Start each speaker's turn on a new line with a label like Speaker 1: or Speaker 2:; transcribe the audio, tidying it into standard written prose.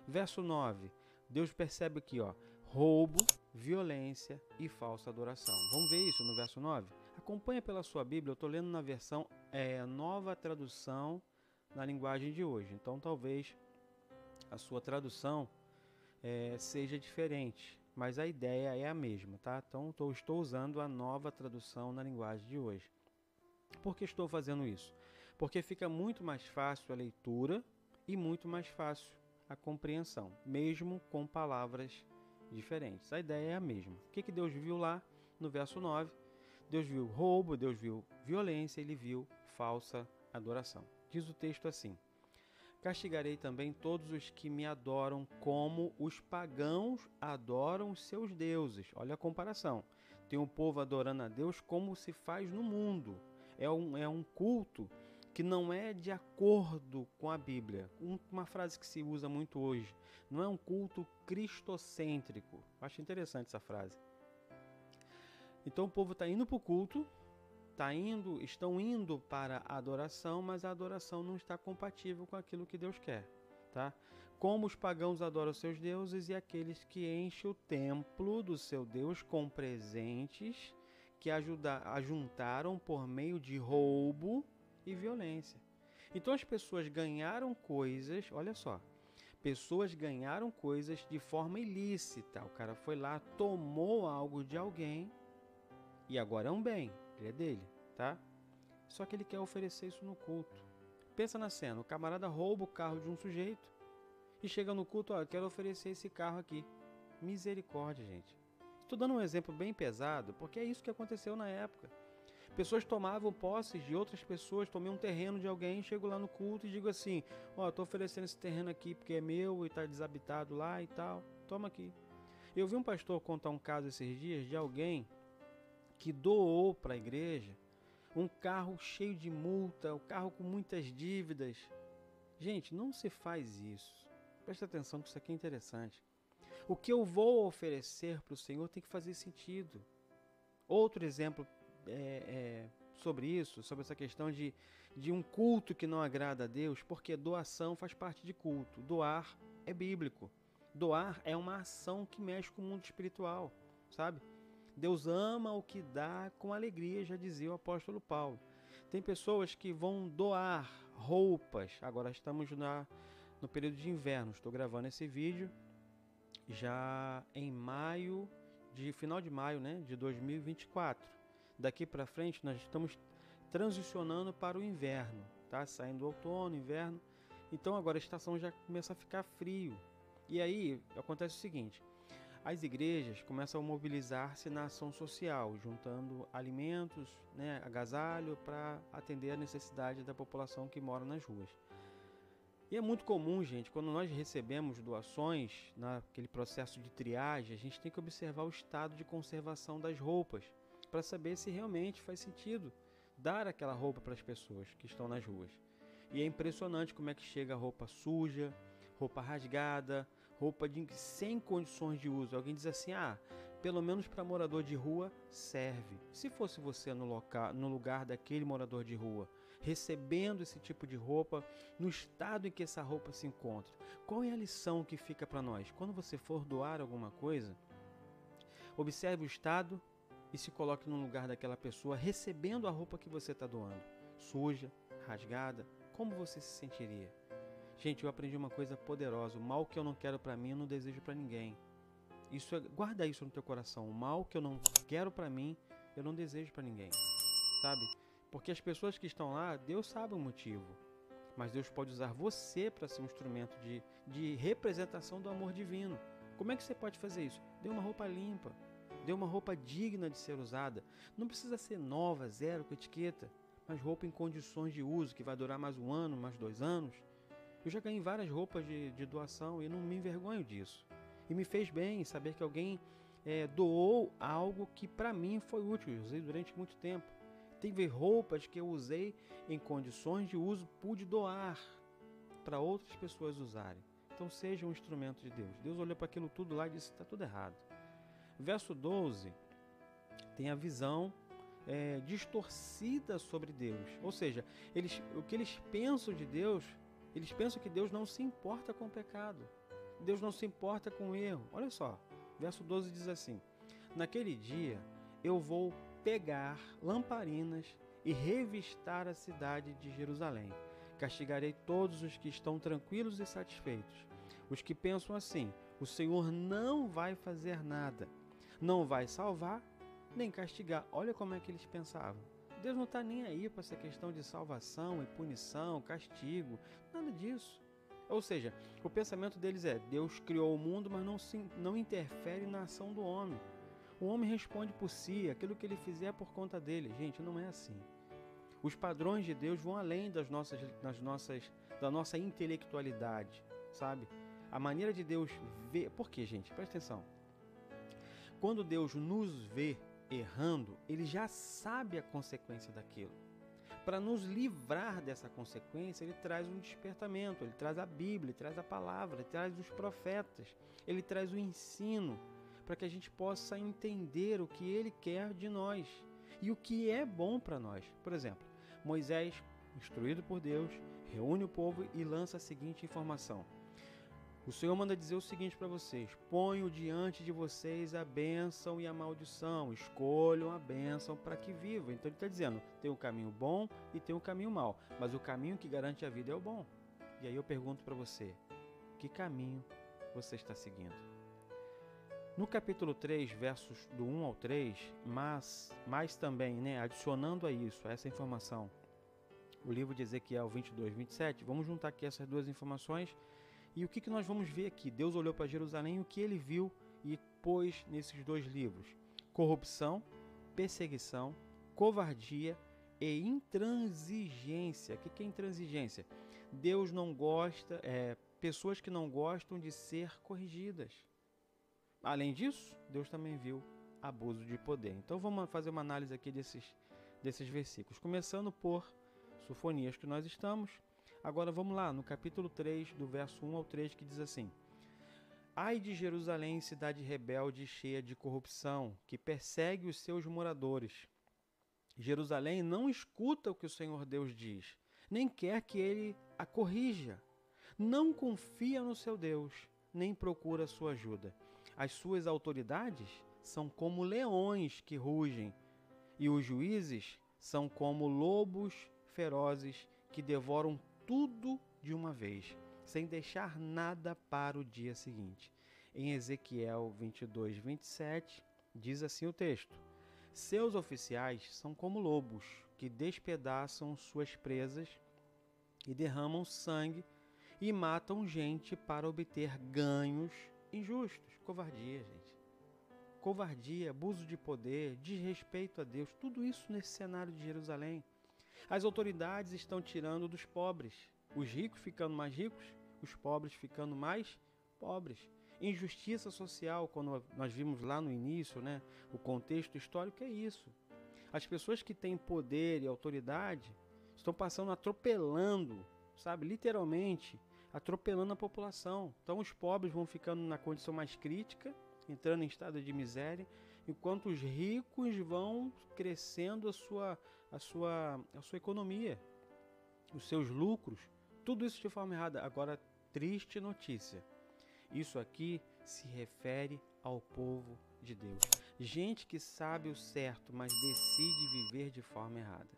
Speaker 1: Verso 9, Deus percebe aqui, ó, roubo, violência e falsa adoração. Vamos ver isso no verso 9? Acompanha pela sua Bíblia, eu estou lendo na versão Nova Tradução na linguagem de hoje. Então talvez a sua tradução seja diferente, mas a ideia é a mesma, tá? Então estou usando a Nova Tradução na linguagem de hoje. Por que estou fazendo isso? Porque fica muito mais fácil a leitura e muito mais fácil a compreensão, mesmo com palavras diferentes. A ideia é a mesma. O que Deus viu lá no verso 9? Deus viu roubo, Deus viu violência, ele viu falsa adoração. Diz o texto assim: castigarei também todos os que me adoram como os pagãos adoram os seus deuses. Olha a comparação. Tem um povo adorando a Deus como se faz no mundo. É um culto que não é de acordo com a Bíblia. Uma frase que se usa muito hoje. Não é um culto cristocêntrico. Acho interessante essa frase. Então o povo está indo para o culto, estão indo para a adoração, mas a adoração não está compatível com aquilo que Deus quer. Tá? Como os pagãos adoram seus deuses e aqueles que enchem o templo do seu Deus com presentes que ajuntaram por meio de roubo e violência. Então as pessoas ganharam coisas, olha só, pessoas ganharam coisas de forma ilícita. O cara foi lá, tomou algo de alguém e agora é um bem, ele é dele, tá? Só que ele quer oferecer isso no culto. Pensa na cena, o camarada rouba o carro de um sujeito e chega no culto, ó, eu quero oferecer esse carro aqui. Misericórdia, gente. Estou dando um exemplo bem pesado, porque é isso que aconteceu na época. Pessoas tomavam posses de outras pessoas, tomei um terreno de alguém, chego lá no culto e digo assim, ó, estou oferecendo esse terreno aqui porque é meu e está desabitado lá e tal, toma aqui. Eu vi um pastor contar um caso esses dias de alguém que doou para a igreja um carro cheio de multa, um carro com muitas dívidas. Gente, não se faz isso. Presta atenção que isso aqui é interessante. O que eu vou oferecer para o Senhor tem que fazer sentido. Outro exemplo sobre isso, sobre essa questão de um culto que não agrada a Deus, porque doação faz parte de culto. Doar é bíblico. Doar é uma ação que mexe com o mundo espiritual, sabe? Deus ama o que dá com alegria, já dizia o apóstolo Paulo. Tem pessoas que vão doar roupas. Agora estamos no período de inverno. Estou gravando esse vídeo já em final de maio, né, de 2024. Daqui para frente nós estamos transicionando para o inverno, tá? Saindo do outono, inverno. Então agora a estação já começa a ficar frio. E aí acontece o seguinte: as igrejas começam a mobilizar-se na ação social, juntando alimentos, né, agasalho para atender a necessidade da população que mora nas ruas. E é muito comum, gente, quando nós recebemos doações, naquele processo de triagem, a gente tem que observar o estado de conservação das roupas, para saber se realmente faz sentido dar aquela roupa para as pessoas que estão nas ruas. E é impressionante como é que chega a roupa suja, roupa rasgada, roupa sem condições de uso. Alguém diz assim, pelo menos para morador de rua serve. Se fosse você no lugar daquele morador de rua, recebendo esse tipo de roupa, no estado em que essa roupa se encontra, qual é a lição que fica para nós? Quando você for doar alguma coisa, observe o estado e se coloque no lugar daquela pessoa recebendo a roupa que você está doando. Suja, rasgada, como você se sentiria? Gente, eu aprendi uma coisa poderosa. O mal que eu não quero para mim, eu não desejo para ninguém. Guarda isso no teu coração. O mal que eu não quero para mim, eu não desejo para ninguém. Sabe? Porque as pessoas que estão lá, Deus sabe o motivo. Mas Deus pode usar você para ser um instrumento de representação do amor divino. Como é que você pode fazer isso? Dê uma roupa limpa. Dê uma roupa digna de ser usada. Não precisa ser nova, zero, com etiqueta. Mas roupa em condições de uso, que vai durar mais 1 ano, mais 2 anos. Eu já ganhei várias roupas de doação e não me envergonho disso. E me fez bem saber que alguém doou algo que para mim foi útil. Eu usei durante muito tempo. Teve roupas que eu usei em condições de uso, pude doar para outras pessoas usarem. Então seja um instrumento de Deus. Deus olhou para aquilo tudo lá e disse, está tudo errado. Verso 12 tem a visão distorcida sobre Deus. Ou seja, o que eles pensam de Deus, eles pensam que Deus não se importa com o pecado. Deus não se importa com o erro. Olha só, verso 12 diz assim: naquele dia eu vou pegar lamparinas e revistar a cidade de Jerusalém. Castigarei todos os que estão tranquilos e satisfeitos. Os que pensam assim: o Senhor não vai fazer nada, não vai salvar nem castigar. Olha como é que eles pensavam. Deus não está nem aí para essa questão de salvação e punição, castigo, nada disso. Ou seja, o pensamento deles é: Deus criou o mundo, mas não interfere na ação do homem. O homem responde por si, aquilo que ele fizer é por conta dele. Gente, não é assim. Os padrões de Deus vão além da nossa intelectualidade, sabe? A maneira de Deus ver... Por quê, gente? Presta atenção. Quando Deus nos vê errando, Ele já sabe a consequência daquilo. Para nos livrar dessa consequência, Ele traz um despertamento, Ele traz a Bíblia, Ele traz a palavra, Ele traz os profetas, Ele traz o ensino, para que a gente possa entender o que Ele quer de nós e o que é bom para nós. Por exemplo, Moisés, instruído por Deus, reúne o povo e lança a seguinte informação: o Senhor manda dizer o seguinte para vocês: ponho diante de vocês a bênção e a maldição, escolham a bênção para que vivam. Então ele está dizendo, tem um caminho bom e tem um caminho mau, mas o caminho que garante a vida é o bom. E aí eu pergunto para você, que caminho você está seguindo? No capítulo 3, versos do 1 ao 3, mas também, adicionando a isso, a essa informação, o livro de Ezequiel 22, 27, vamos juntar aqui essas duas informações. E o que nós vamos ver aqui? Deus olhou para Jerusalém e o que ele viu e pôs nesses dois livros: corrupção, perseguição, covardia e intransigência. O que é intransigência? Deus não gosta, pessoas que não gostam de ser corrigidas. Além disso, Deus também viu abuso de poder. Então vamos fazer uma análise aqui desses versículos, começando por Sofonias, que nós estamos. Agora vamos lá, no capítulo 3, do verso 1 ao 3, que diz assim: ai de Jerusalém, cidade rebelde, cheia de corrupção, que persegue os seus moradores. Jerusalém não escuta o que o Senhor Deus diz, nem quer que ele a corrija. Não confia no seu Deus, nem procura sua ajuda. As suas autoridades são como leões que rugem, e os juízes são como lobos ferozes que devoram tudo de uma vez, sem deixar nada para o dia seguinte. Em Ezequiel 22, 27, diz assim o texto: seus oficiais são como lobos que despedaçam suas presas e derramam sangue e matam gente para obter ganhos injustos. Covardia, gente. Covardia, abuso de poder, desrespeito a Deus, tudo isso nesse cenário de Jerusalém. As autoridades estão tirando dos pobres, os ricos ficando mais ricos, os pobres ficando mais pobres. Injustiça social, quando nós vimos lá no início, o contexto histórico é isso. As pessoas que têm poder e autoridade estão passando atropelando, literalmente atropelando a população. Então os pobres vão ficando na condição mais crítica, entrando em estado de miséria, enquanto os ricos vão crescendo a sua economia, os seus lucros, tudo isso de forma errada. Agora, triste notícia, isso aqui se refere ao povo de Deus. Gente que sabe o certo, mas decide viver de forma errada.